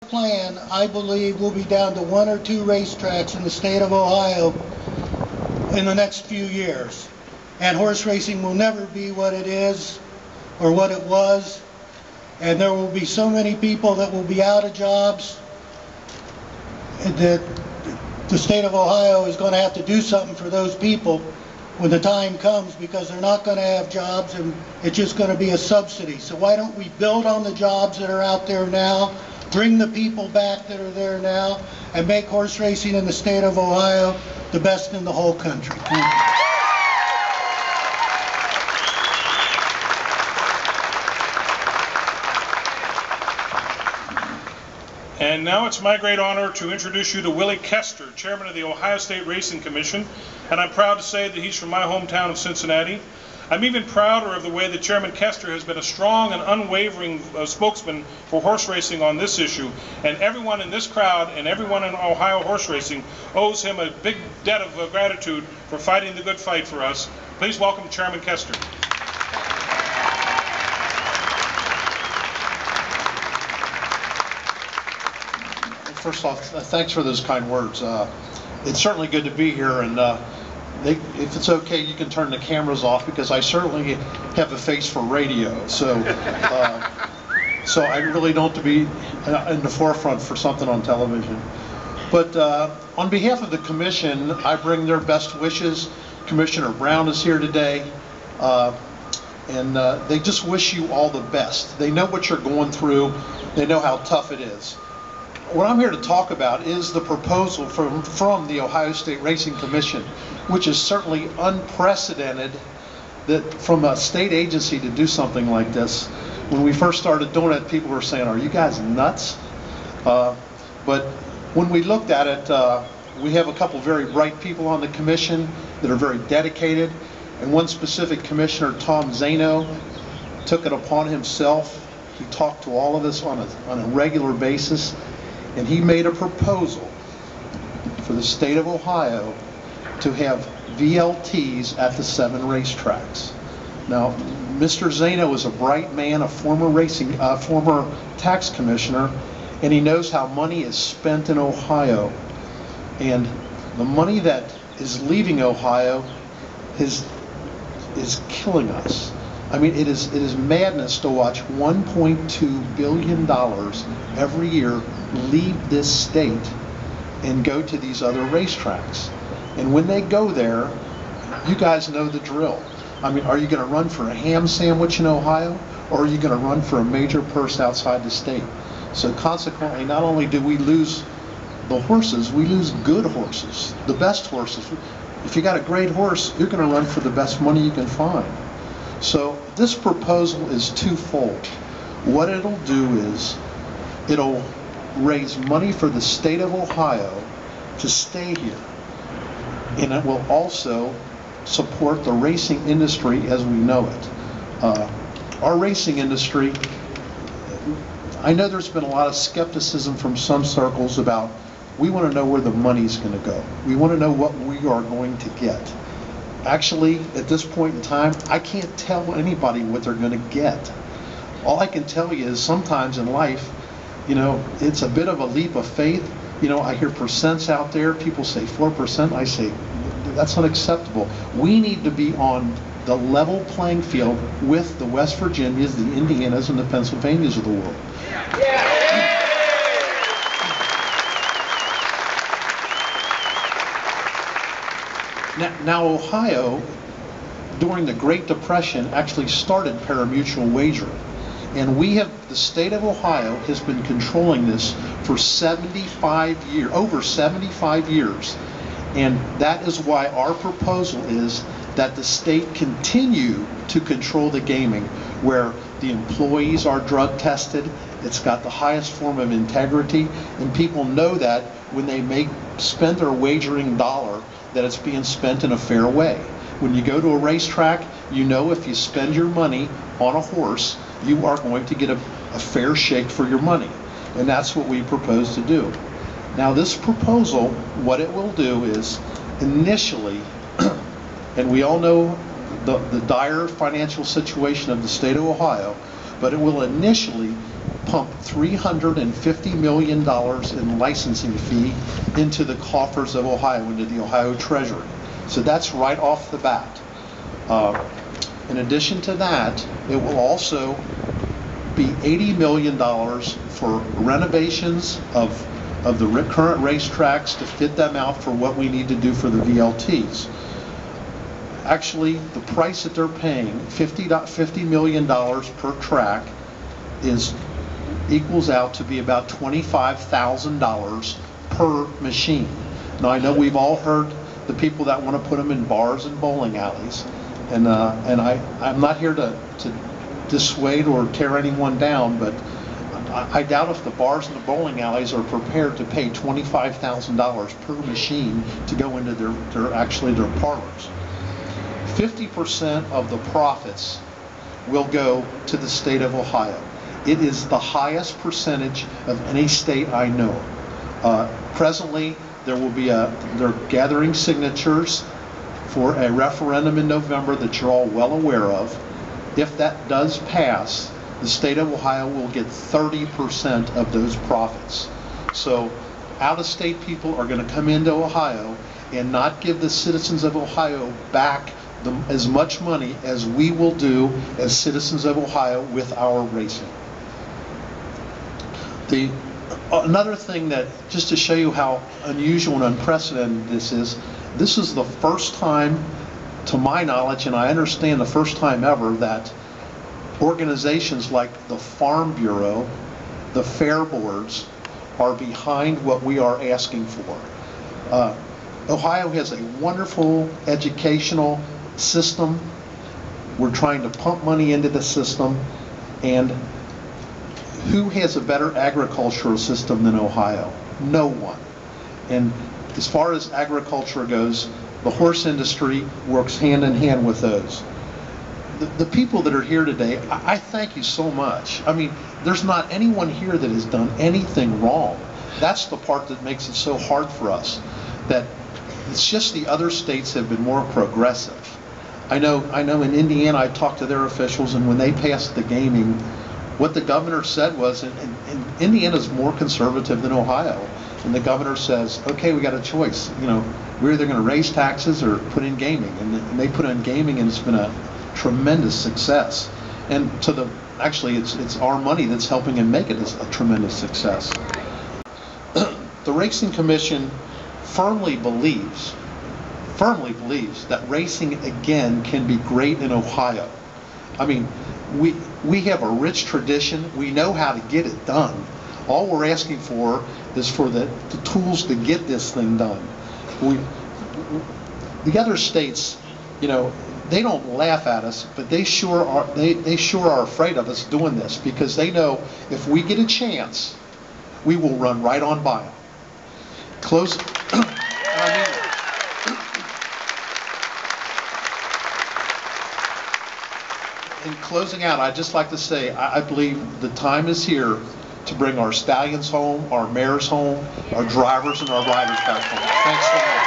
Plan, I believe we'll be down to 1 or 2 racetracks in the state of Ohio in the next few years. And horse racing will never be what it is or what it was. And there will be so many people that will be out of jobs that the state of Ohio is going to have to do something for those people when the time comes, because they're not going to have jobs and it's just going to be a subsidy. So why don't we build on the jobs that are out there now, bring the people back that are there now, and make horse racing in the state of Ohio the best in the whole country. And now it's my great honor to introduce you to Willie Kester, Chairman of the Ohio State Racing Commission, and I'm proud to say that he's from my hometown of Cincinnati. I'm even prouder of the way that Chairman Kester has been a strong and unwavering spokesman for horse racing on this issue, and everyone in this crowd and everyone in Ohio horse racing owes him a big debt of gratitude for fighting the good fight for us. Please welcome Chairman Kester. First off, thanks for those kind words. It's certainly good to be here, and if it's okay, you can turn the cameras off, because I certainly have a face for radio. So I really don't to be in the forefront for something on television. But on behalf of the commission, I bring their best wishes. Commissioner Brown is here today, and they just wish you all the best. They know what you're going through. They know how tough it is. What I'm here to talk about is the proposal from the Ohio State Racing Commission, which is certainly unprecedented that from a state agency to do something like this. When we first started doing it, people were saying, "Are you guys nuts?" But when we looked at it, we have a couple very bright people on the commission that are very dedicated, and one specific commissioner, Tom Zano, took it upon himself. He talked to all of us on a regular basis, and he made a proposal for the state of Ohio to have VLTs at the 7 racetracks. Now, Mr. Zano is a bright man, a former tax commissioner, and he knows how money is spent in Ohio. And the money that is leaving Ohio is killing us. I mean, it is madness to watch $1.2 billion every year leave this state and go to these other racetracks. And when they go there, you guys know the drill. I mean, are you going to run for a ham sandwich in Ohio, or are you going to run for a major purse outside the state? So consequently, not only do we lose the horses, we lose good horses, the best horses. If you got a great horse, you're going to run for the best money you can find. So this proposal is twofold. What it'll do is it'll raise money for the state of Ohio to stay here, and it will also support the racing industry as we know it. Our racing industry, I know there's been a lot of skepticism from some circles about, we want to know where the money's going to go. We want to know what we are going to get. Actually, at this point in time, I can't tell anybody what they're going to get. All I can tell you is sometimes in life, you know, it's a bit of a leap of faith. You know, I hear percents out there. People say 4%. I say, that's unacceptable. We need to be on the level playing field with the West Virginias, the Indianas, and the Pennsylvanias of the world. Now, Ohio, during the Great Depression, actually started pari-mutuel wagering. And the state of Ohio has been controlling this for 75 years, over 75 years. And that is why our proposal is that the state continue to control the gaming, where the employees are drug tested, it's got the highest form of integrity, and people know that when they spend their wagering dollar, that it's being spent in a fair way. When you go to a racetrack, you know if you spend your money on a horse, you are going to get a fair shake for your money. And that's what we propose to do. Now this proposal, what it will do is initially, and we all know the dire financial situation of the state of Ohio, but it will initially pump $350 million in licensing fee into the coffers of Ohio, into the Ohio Treasury. So that's right off the bat. In addition to that, it will also be $80 million for renovations of the current racetracks to fit them out for what we need to do for the VLTs. Actually, the price that they're paying, $50 million per track, equals out to be about $25,000 per machine. Now, I know we've all heard the people that want to put them in bars and bowling alleys, and I'm not here to dissuade or tear anyone down, but I doubt if the bars and the bowling alleys are prepared to pay $25,000 per machine to go into their parlors. 50% of the profits will go to the state of Ohio. It is the highest percentage of any state I know. Presently, they're gathering signatures for a referendum in November that you're all well aware of. If that does pass, the state of Ohio will get 30% of those profits. So out-of-state people are going to come into Ohio and not give the citizens of Ohio back as much money as we will do as citizens of Ohio with our racing. Another thing that, just to show you how unusual and unprecedented this is the first time, to my knowledge, and I understand the first time ever, that organizations like the Farm Bureau, the Fair Boards, are behind what we are asking for. Ohio has a wonderful educational system. We're trying to pump money into the system, and who has a better agricultural system than Ohio? No one. And as far as agriculture goes, the horse industry works hand in hand with those. The people that are here today, I thank you so much. I mean, there's not anyone here that has done anything wrong. That's the part that makes it so hard for us, that it's just the other states have been more progressive. I know in Indiana, I talked to their officials, and when they passed the gaming, what the governor said was, and Indiana's more conservative than Ohio, and the governor says, okay, we got a choice. You know, we're either going to raise taxes or put in gaming, and they put in gaming, and it's been a tremendous success. And actually, it's our money that's helping him make it a tremendous success. The Racing Commission firmly believes that racing again can be great in Ohio. I mean, we have a rich tradition. We know how to get it done. All we're asking for is for the tools to get this thing done. The other states, you know, they don't laugh at us, but they sure are afraid of us doing this, because they know if we get a chance, we will run right on by them. In closing out, I'd just like to say, I believe the time is here to bring our stallions home, our mares home, our drivers and our riders back home. Thanks so much.